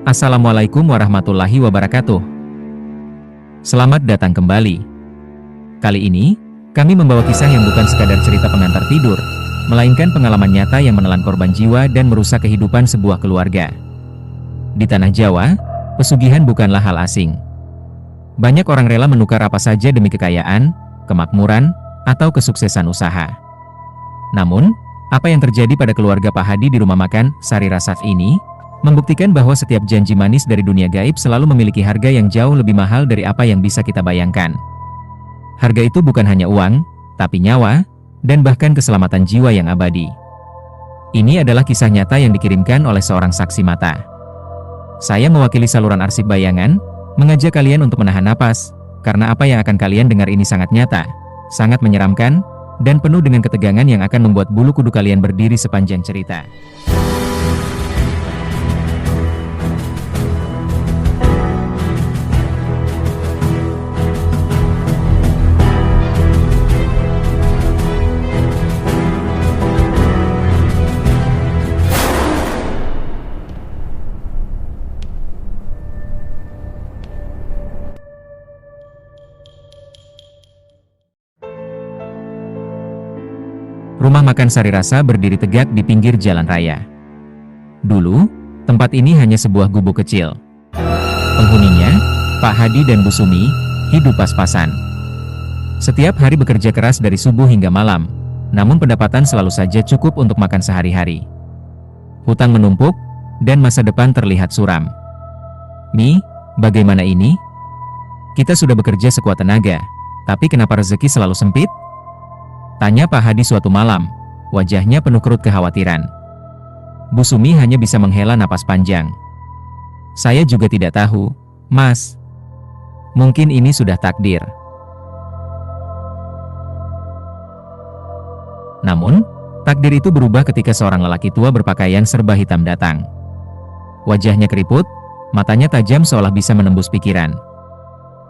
Assalamualaikum warahmatullahi wabarakatuh. Selamat datang kembali. Kali ini, kami membawa kisah yang bukan sekadar cerita pengantar tidur, melainkan pengalaman nyata yang menelan korban jiwa dan merusak kehidupan sebuah keluarga. Di tanah Jawa, pesugihan bukanlah hal asing. Banyak orang rela menukar apa saja demi kekayaan, kemakmuran, atau kesuksesan usaha. Namun, apa yang terjadi pada keluarga Pak Hadi di rumah makan Sari Rasa ini membuktikan bahwa setiap janji manis dari dunia gaib selalu memiliki harga yang jauh lebih mahal dari apa yang bisa kita bayangkan. Harga itu bukan hanya uang, tapi nyawa, dan bahkan keselamatan jiwa yang abadi. Ini adalah kisah nyata yang dikirimkan oleh seorang saksi mata. Saya mewakili saluran arsip bayangan, mengajak kalian untuk menahan napas, karena apa yang akan kalian dengar ini sangat nyata, sangat menyeramkan, dan penuh dengan ketegangan yang akan membuat bulu kuduk kalian berdiri sepanjang cerita. Rumah makan Sari Rasa berdiri tegak di pinggir jalan raya. Dulu, tempat ini hanya sebuah gubuk kecil. Penghuninya, Pak Hadi dan Bu Sumi, hidup pas-pasan. Setiap hari bekerja keras dari subuh hingga malam, namun pendapatan selalu saja cukup untuk makan sehari-hari. Hutang menumpuk, dan masa depan terlihat suram. "Mi, bagaimana ini? Kita sudah bekerja sekuat tenaga, tapi kenapa rezeki selalu sempit?" tanya Pak Hadi suatu malam, wajahnya penuh kerut kekhawatiran. Bu Sumi hanya bisa menghela napas panjang. "Saya juga tidak tahu, Mas. Mungkin ini sudah takdir." Namun, takdir itu berubah ketika seorang lelaki tua berpakaian serba hitam datang. Wajahnya keriput, matanya tajam seolah bisa menembus pikiran.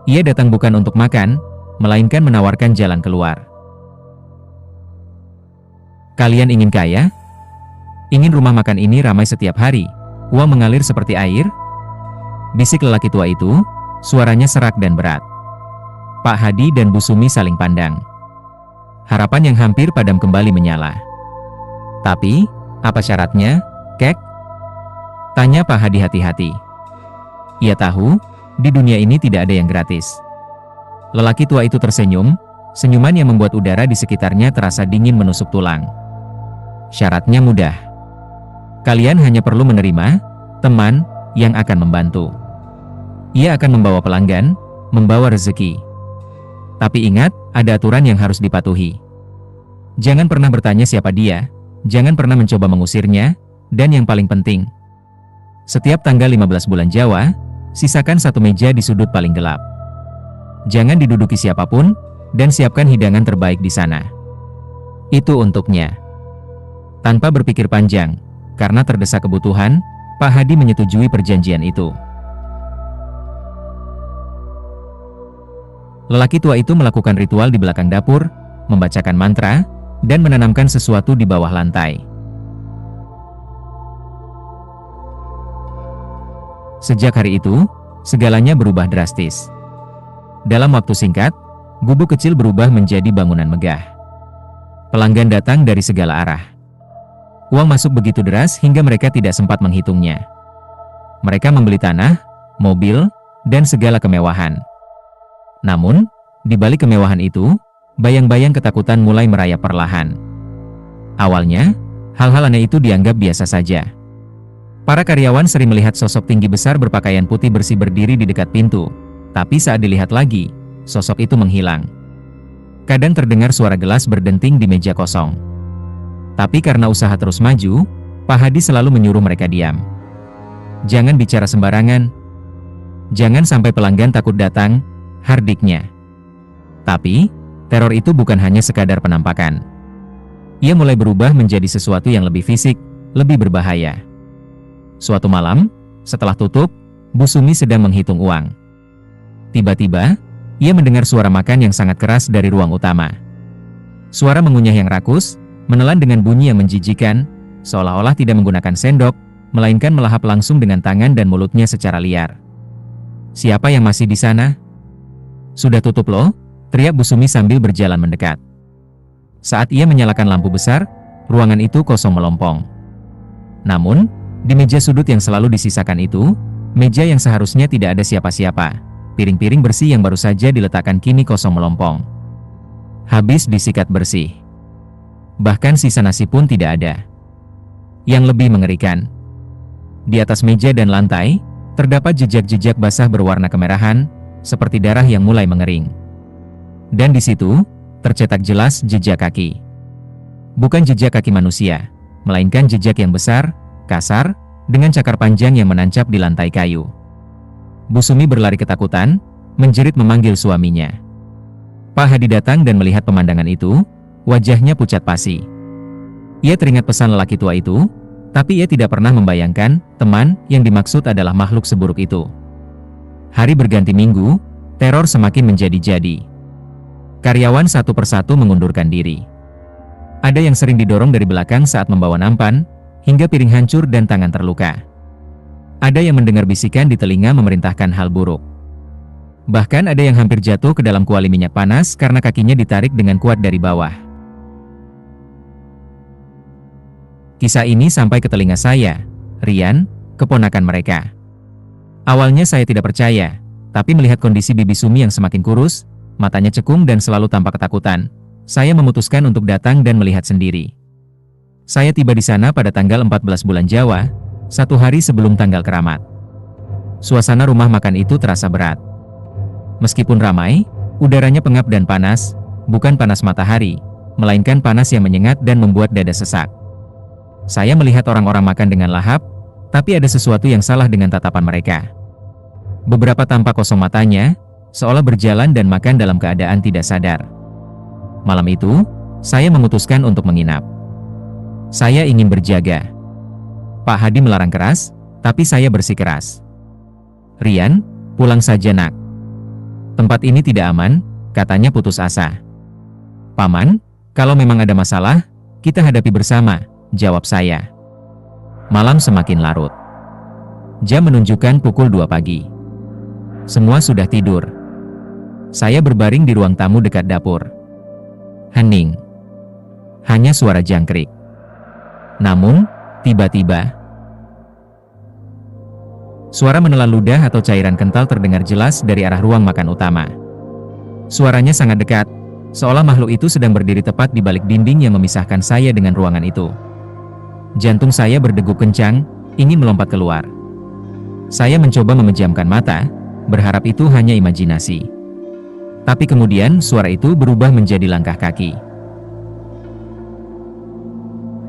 Ia datang bukan untuk makan, melainkan menawarkan jalan keluar. "Kalian ingin kaya? Ingin rumah makan ini ramai setiap hari, uang mengalir seperti air?" bisik lelaki tua itu, suaranya serak dan berat. Pak Hadi dan Bu Sumi saling pandang. Harapan yang hampir padam kembali menyala. "Tapi, apa syaratnya, Kek?" tanya Pak Hadi hati-hati. Ia tahu, di dunia ini tidak ada yang gratis. Lelaki tua itu tersenyum, senyuman yang membuat udara di sekitarnya terasa dingin menusuk tulang. "Syaratnya mudah. Kalian hanya perlu menerima teman yang akan membantu. Ia akan membawa pelanggan, membawa rezeki. Tapi ingat, ada aturan yang harus dipatuhi. Jangan pernah bertanya siapa dia, jangan pernah mencoba mengusirnya, dan yang paling penting, setiap tanggal 15 bulan Jawa, sisakan satu meja di sudut paling gelap. Jangan diduduki siapapun, dan siapkan hidangan terbaik di sana. Itu untuknya." Tanpa berpikir panjang, karena terdesak kebutuhan, Pak Hadi menyetujui perjanjian itu. Lelaki tua itu melakukan ritual di belakang dapur, membacakan mantra, dan menanamkan sesuatu di bawah lantai. Sejak hari itu, segalanya berubah drastis. Dalam waktu singkat, gubuk kecil berubah menjadi bangunan megah. Pelanggan datang dari segala arah. Uang masuk begitu deras hingga mereka tidak sempat menghitungnya. Mereka membeli tanah, mobil, dan segala kemewahan. Namun, di balik kemewahan itu, bayang-bayang ketakutan mulai merayap perlahan. Awalnya, hal-hal aneh itu dianggap biasa saja. Para karyawan sering melihat sosok tinggi besar berpakaian putih bersih berdiri di dekat pintu, tapi saat dilihat lagi, sosok itu menghilang. Kadang terdengar suara gelas berdenting di meja kosong. Tapi karena usaha terus maju, Pak Hadi selalu menyuruh mereka diam. "Jangan bicara sembarangan. Jangan sampai pelanggan takut datang," hardiknya. Tapi, teror itu bukan hanya sekadar penampakan. Ia mulai berubah menjadi sesuatu yang lebih fisik, lebih berbahaya. Suatu malam, setelah tutup, Bu Sumi sedang menghitung uang. Tiba-tiba, ia mendengar suara makan yang sangat keras dari ruang utama. Suara mengunyah yang rakus, menelan dengan bunyi yang menjijikan, seolah-olah tidak menggunakan sendok, melainkan melahap langsung dengan tangan dan mulutnya secara liar. "Siapa yang masih di sana?" "Sudah tutup loh," teriak Bu Sumi sambil berjalan mendekat. Saat ia menyalakan lampu besar, ruangan itu kosong melompong. Namun, di meja sudut yang selalu disisakan itu, meja yang seharusnya tidak ada siapa-siapa, piring-piring bersih yang baru saja diletakkan kini kosong melompong. Habis disikat bersih. Bahkan sisa nasi pun tidak ada. Yang lebih mengerikan, di atas meja dan lantai, terdapat jejak-jejak basah berwarna kemerahan, seperti darah yang mulai mengering. Dan di situ, tercetak jelas jejak kaki. Bukan jejak kaki manusia, melainkan jejak yang besar, kasar, dengan cakar panjang yang menancap di lantai kayu. Bu Sumi berlari ketakutan, menjerit memanggil suaminya. Pak Hadi datang dan melihat pemandangan itu, wajahnya pucat pasi. Ia teringat pesan lelaki tua itu, tapi ia tidak pernah membayangkan teman yang dimaksud adalah makhluk seburuk itu. Hari berganti minggu, teror semakin menjadi-jadi. Karyawan satu persatu mengundurkan diri. Ada yang sering didorong dari belakang saat membawa nampan, hingga piring hancur dan tangan terluka. Ada yang mendengar bisikan di telinga memerintahkan hal buruk. Bahkan ada yang hampir jatuh ke dalam kuali minyak panas karena kakinya ditarik dengan kuat dari bawah. Kisah ini sampai ke telinga saya, Rian, keponakan mereka. Awalnya saya tidak percaya, tapi melihat kondisi Bibi Sumi yang semakin kurus, matanya cekung dan selalu tampak ketakutan, saya memutuskan untuk datang dan melihat sendiri. Saya tiba di sana pada tanggal 14 bulan Jawa, 1 hari sebelum tanggal keramat. Suasana rumah makan itu terasa berat. Meskipun ramai, udaranya pengap dan panas, bukan panas matahari, melainkan panas yang menyengat dan membuat dada sesak. Saya melihat orang-orang makan dengan lahap, tapi ada sesuatu yang salah dengan tatapan mereka. Beberapa tampak kosong matanya, seolah berjalan dan makan dalam keadaan tidak sadar. Malam itu, saya memutuskan untuk menginap. Saya ingin berjaga. Pak Hadi melarang keras, tapi saya bersikeras. "Rian, pulang saja nak. Tempat ini tidak aman," katanya putus asa. "Paman, kalau memang ada masalah, kita hadapi bersama," jawab saya. Malam semakin larut. Jam menunjukkan pukul 2 pagi. Semua sudah tidur. Saya berbaring di ruang tamu dekat dapur. Hening. Hanya suara jangkrik. Namun, tiba-tiba, suara menelan ludah atau cairan kental terdengar jelas dari arah ruang makan utama. Suaranya sangat dekat, seolah makhluk itu sedang berdiri tepat di balik dinding yang memisahkan saya dengan ruangan itu. Jantung saya berdegup kencang, ingin melompat keluar. Saya mencoba memejamkan mata, berharap itu hanya imajinasi. Tapi kemudian suara itu berubah menjadi langkah kaki.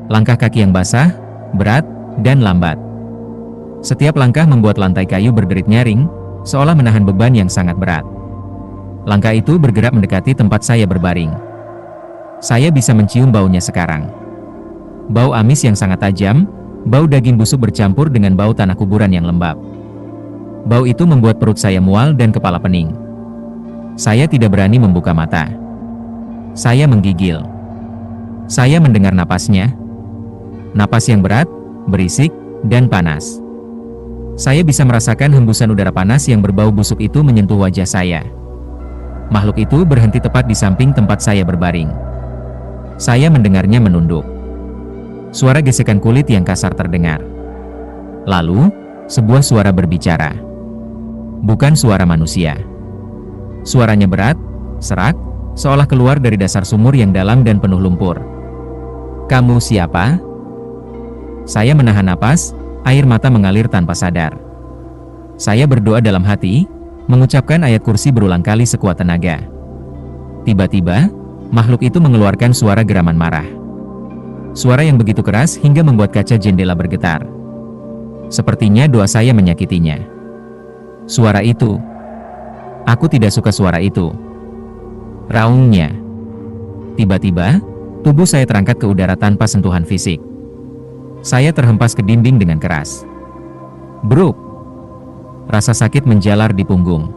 Langkah kaki yang basah, berat, dan lambat. Setiap langkah membuat lantai kayu berderit nyaring, seolah menahan beban yang sangat berat. Langkah itu bergerak mendekati tempat saya berbaring. Saya bisa mencium baunya sekarang. Bau amis yang sangat tajam, bau daging busuk bercampur dengan bau tanah kuburan yang lembab. Bau itu membuat perut saya mual dan kepala pening. Saya tidak berani membuka mata. Saya menggigil. Saya mendengar napasnya. Napas yang berat, berisik, dan panas. Saya bisa merasakan hembusan udara panas yang berbau busuk itu menyentuh wajah saya. Makhluk itu berhenti tepat di samping tempat saya berbaring. Saya mendengarnya menunduk. Suara gesekan kulit yang kasar terdengar. Lalu, sebuah suara berbicara. Bukan suara manusia. Suaranya berat, serak, seolah keluar dari dasar sumur yang dalam dan penuh lumpur. "Kamu siapa?" Saya menahan napas, air mata mengalir tanpa sadar. Saya berdoa dalam hati, mengucapkan ayat kursi berulang kali sekuat tenaga. Tiba-tiba, makhluk itu mengeluarkan suara geraman marah. Suara yang begitu keras hingga membuat kaca jendela bergetar. Sepertinya doa saya menyakitinya. Suara itu. Aku tidak suka suara itu. Raungnya. Tiba-tiba, tubuh saya terangkat ke udara tanpa sentuhan fisik. Saya terhempas ke dinding dengan keras. Bruk! Rasa sakit menjalar di punggung.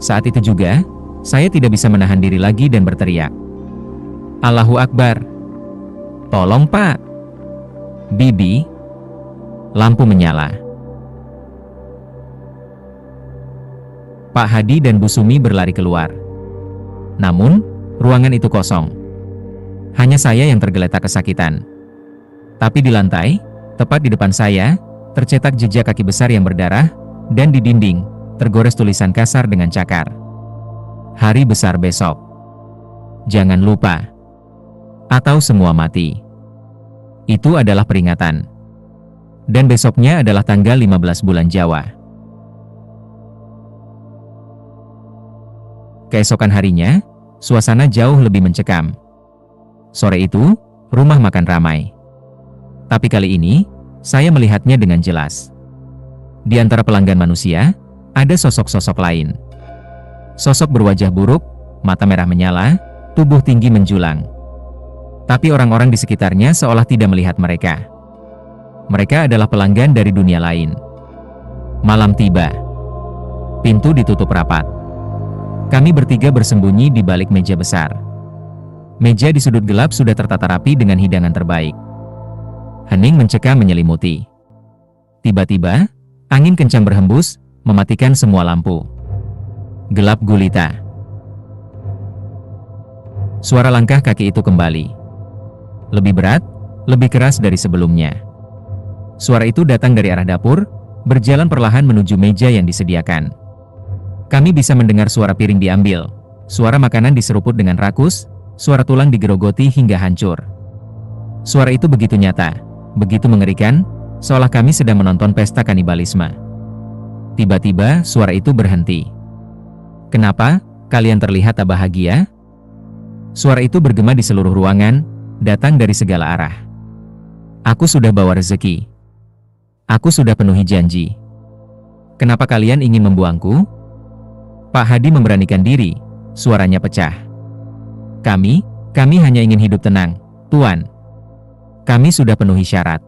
Saat itu juga, saya tidak bisa menahan diri lagi dan berteriak. Allahu Akbar! Tolong Pak! Bibi! Lampu menyala. Pak Hadi dan Bu Sumi berlari keluar. Namun, ruangan itu kosong. Hanya saya yang tergeletak kesakitan. Tapi di lantai, tepat di depan saya, tercetak jejak kaki besar yang berdarah, dan di dinding, tergores tulisan kasar dengan cakar. Hari besar besok. Jangan lupa. Atau semua mati. Itu adalah peringatan. Dan besoknya adalah tanggal 15 bulan Jawa. Keesokan harinya, suasana jauh lebih mencekam. Sore itu, rumah makan ramai. Tapi kali ini, saya melihatnya dengan jelas. Di antara pelanggan manusia, ada sosok-sosok lain. Sosok berwajah buruk, mata merah menyala, tubuh tinggi menjulang. Tapi orang-orang di sekitarnya seolah tidak melihat mereka. Mereka adalah pelanggan dari dunia lain. Malam tiba. Pintu ditutup rapat. Kami bertiga bersembunyi di balik meja besar. Meja di sudut gelap sudah tertata rapi dengan hidangan terbaik. Hening mencekam menyelimuti. Tiba-tiba, angin kencang berhembus, mematikan semua lampu. Gelap gulita. Suara langkah kaki itu kembali. Lebih berat, lebih keras dari sebelumnya. Suara itu datang dari arah dapur, berjalan perlahan menuju meja yang disediakan. Kami bisa mendengar suara piring diambil, suara makanan diseruput dengan rakus, suara tulang digerogoti hingga hancur. Suara itu begitu nyata, begitu mengerikan, seolah kami sedang menonton pesta kanibalisme. Tiba-tiba suara itu berhenti. Kenapa kalian terlihat tak bahagia? Suara itu bergema di seluruh ruangan, datang dari segala arah. Aku sudah bawa rezeki. Aku sudah penuhi janji. Kenapa kalian ingin membuangku? Pak Hadi memberanikan diri, suaranya pecah. Kami hanya ingin hidup tenang, Tuan. Kami sudah penuhi syarat.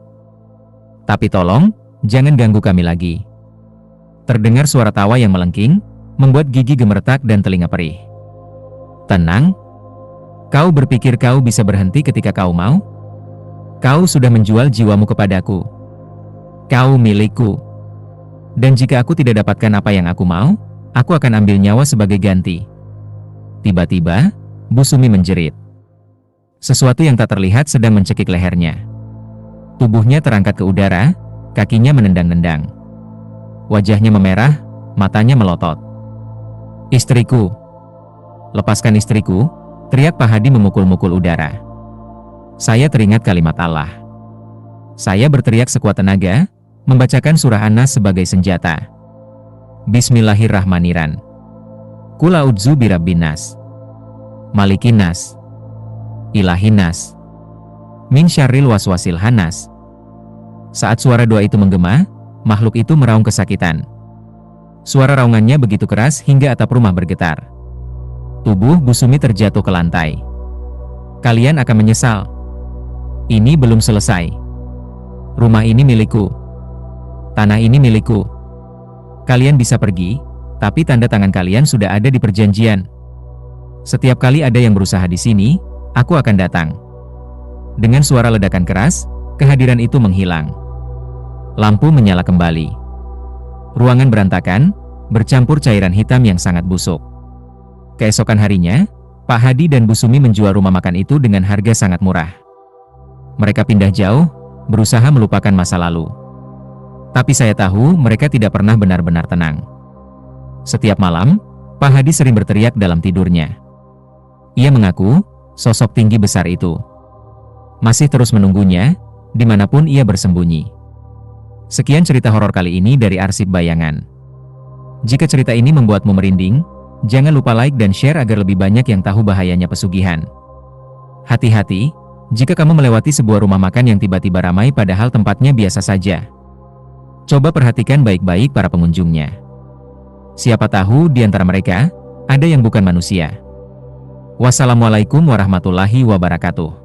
Tapi tolong, jangan ganggu kami lagi. Terdengar suara tawa yang melengking, membuat gigi gemeretak dan telinga perih. Tenang. Kau berpikir kau bisa berhenti ketika kau mau? Kau sudah menjual jiwamu kepadaku. Kau milikku. Dan jika aku tidak dapatkan apa yang aku mau, aku akan ambil nyawa sebagai ganti. Tiba-tiba, Bu Sumi menjerit. Sesuatu yang tak terlihat sedang mencekik lehernya. Tubuhnya terangkat ke udara, kakinya menendang-nendang. Wajahnya memerah, matanya melotot. Istriku. Lepaskan istriku, teriak Pak Hadi memukul-mukul udara. Saya teringat kalimat Allah. Saya berteriak sekuat tenaga, membacakan surah An-Nas sebagai senjata. Bismillahirrahmanirrahim. Qul a'udzu birabbin nas, malikin nas, ilahin nas, min syarril waswasil khannas. Saat suara doa itu menggema, makhluk itu meraung kesakitan. Suara raungannya begitu keras hingga atap rumah bergetar. Tubuh Bu Sumi terjatuh ke lantai. Kalian akan menyesal. Ini belum selesai. Rumah ini milikku. Tanah ini milikku. Kalian bisa pergi, tapi tanda tangan kalian sudah ada di perjanjian. Setiap kali ada yang berusaha di sini, aku akan datang. Dengan suara ledakan keras, kehadiran itu menghilang. Lampu menyala kembali. Ruangan berantakan, bercampur cairan hitam yang sangat busuk. Keesokan harinya, Pak Hadi dan Bu Sumi menjual rumah makan itu dengan harga sangat murah. Mereka pindah jauh, berusaha melupakan masa lalu. Tapi saya tahu mereka tidak pernah benar-benar tenang. Setiap malam, Pak Hadi sering berteriak dalam tidurnya. Ia mengaku, sosok tinggi besar itu masih terus menunggunya, dimanapun ia bersembunyi. Sekian cerita horor kali ini dari Arsip Bayangan. Jika cerita ini membuatmu merinding, jangan lupa like dan share agar lebih banyak yang tahu bahayanya pesugihan. Hati-hati, jika kamu melewati sebuah rumah makan yang tiba-tiba ramai padahal tempatnya biasa saja. Coba perhatikan baik-baik para pengunjungnya. Siapa tahu di antara mereka, ada yang bukan manusia. Wassalamualaikum warahmatullahi wabarakatuh.